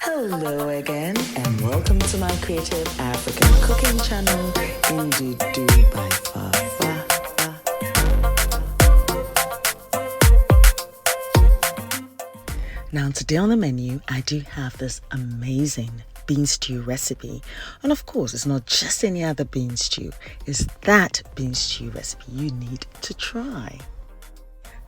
Hello again, and welcome to my creative African cooking channel, Ndudu by Fafa. Now, today on the menu, I do have this amazing bean stew recipe. And of course, it's not just any other bean stew, it's that bean stew recipe you need to try.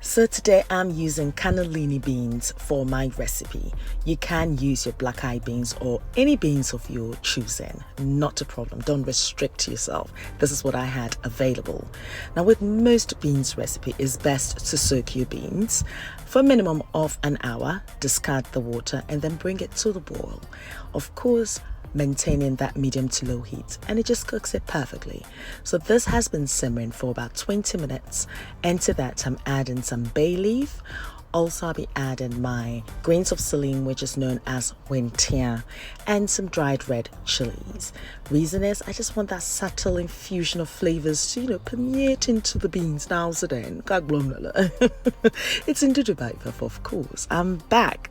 So today I'm using cannellini beans for my recipe. You can use your black eye beans or any beans of your choosing, not a problem. Don't restrict yourself. This is what I had available. Now with most beans recipe, it's best to soak your beans for a minimum of an hour, discard the water and then bring it to the boil. Of course, maintaining that medium to low heat, and it just cooks it perfectly. So this has been simmering for about 20 minutes. And to that I'm adding some bay leaf. Also I'll be adding my grains of saline, which is known as wintia, and some dried red chilies. Reason is I just want that subtle infusion of flavors to permeate into the beans. Now so then it's in Dubai, of course. I'm back.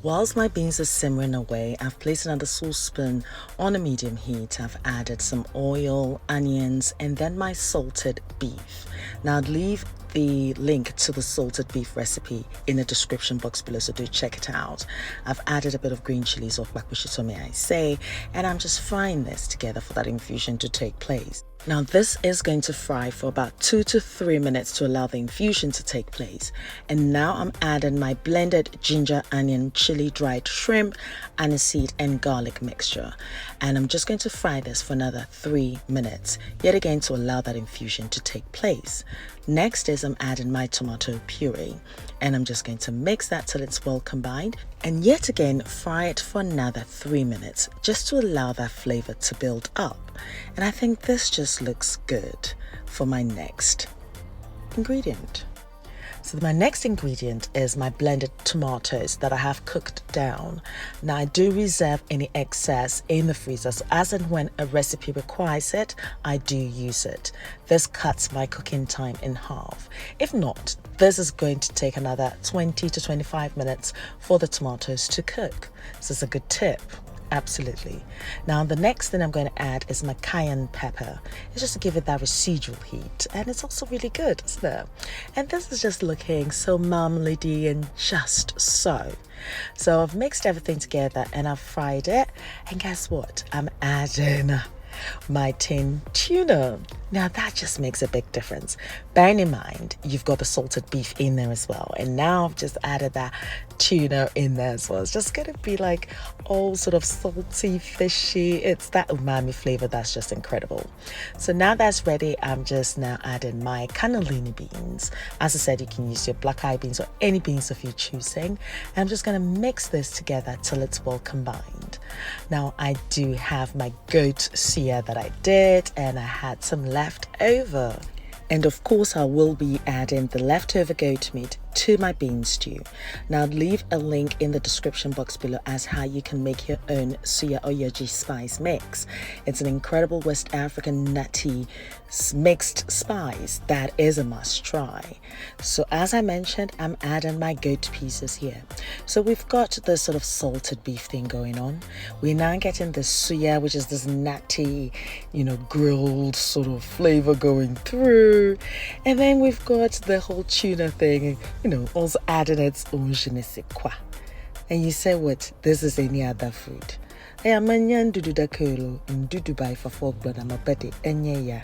Whilst my beans are simmering away, I've placed another saucepan on a medium heat. I've added some oil, onions, and then my salted beef. Now I'd leave the link to the salted beef recipe in the description box below, so do check it out. I've added a bit of green chilies or bakushito, may I say, and I'm just frying this together for that infusion to take place. Now this is going to fry for about 2 to 3 minutes to allow the infusion to take place. And now I'm adding my blended ginger, onion, chili, dried shrimp, aniseed and garlic mixture. And I'm just going to fry this for another 3 minutes, yet again to allow that infusion to take place. Next is I'm adding my tomato puree, and I'm just going to mix that till it's well combined, and yet again fry it for another 3 minutes just to allow that flavor to build up. And I think this just looks good for my next ingredient. So my next ingredient is my blended tomatoes that I have cooked down. Now I do reserve any excess in the freezer, so as and when a recipe requires it, I do use it. This cuts my cooking time in half. If not, this is going to take another 20 to 25 minutes for the tomatoes to cook. So it's a good tip. Absolutely. Now the next thing I'm going to add is my cayenne pepper. It's just to give it that residual heat, and it's also really good, isn't it? And this is just looking so marmalade-y and just so. So I've mixed everything together and I've fried it, and guess what? I'm adding my tin tuna. Now that just makes a big difference. Bearing in mind you've got the salted beef in there as well, and now I've just added that tuna in there as well. It's just gonna be like all sort of salty, fishy. It's that umami flavor that's just incredible. So now that's ready, I'm just now adding my cannellini beans. As I said, you can use your black eye beans or any beans of your choosing. I'm just gonna mix this together till it's well combined. Now I do have my goat suya that I did, and I had some left over. And of course I will be adding the leftover goat meat to my bean stew. Now I'll leave a link in the description box below as how you can make your own suya or yogi spice mix. It's an incredible West African nutty mixed spice that is a must try. So as I mentioned, I'm adding my goat pieces here. So we've got this sort of salted beef thing going on. We're now getting the suya, which is this nutty, grilled sort of flavor going through. And then we've got the whole tuna thing, also adding its own je ne sais quoi. And you say, what? This is any other food. I am a Ndudu da kolo, Ndudu by Fafa blood, I'm a betty, ya.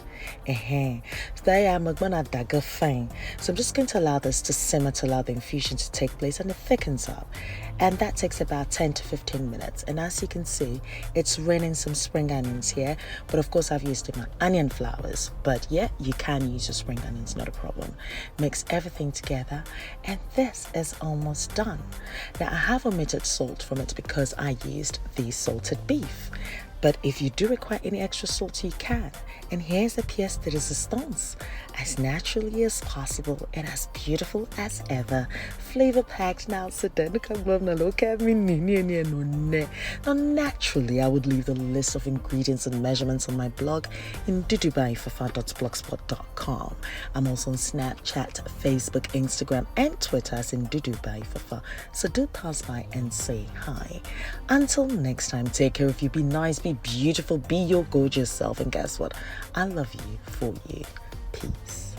So I am a gonna dagger fine. So I'm just going to allow this to simmer to allow the infusion to take place, and it thickens up. And that takes about 10 to 15 minutes. And as you can see, it's raining some spring onions here. But of course, I've used my onion flowers. But yeah, you can use your spring onions, not a problem. Mix everything together. And this is almost done. Now, I have omitted salt from it because I used the salted beef. But if you do require any extra salt, you can. And here's a pièce de résistance. As naturally as possible and as beautiful as ever. Flavor packed now. Now, naturally, I would leave the list of ingredients and measurements on my blog in ndudubyfafa.blogspot.com. I'm also on Snapchat, Facebook, Instagram, and Twitter as in Fafa. So do pass by and say hi. Until next time, take care of you. Be nice, be beautiful, be your gorgeous self. And guess what? I love you for you. Peace.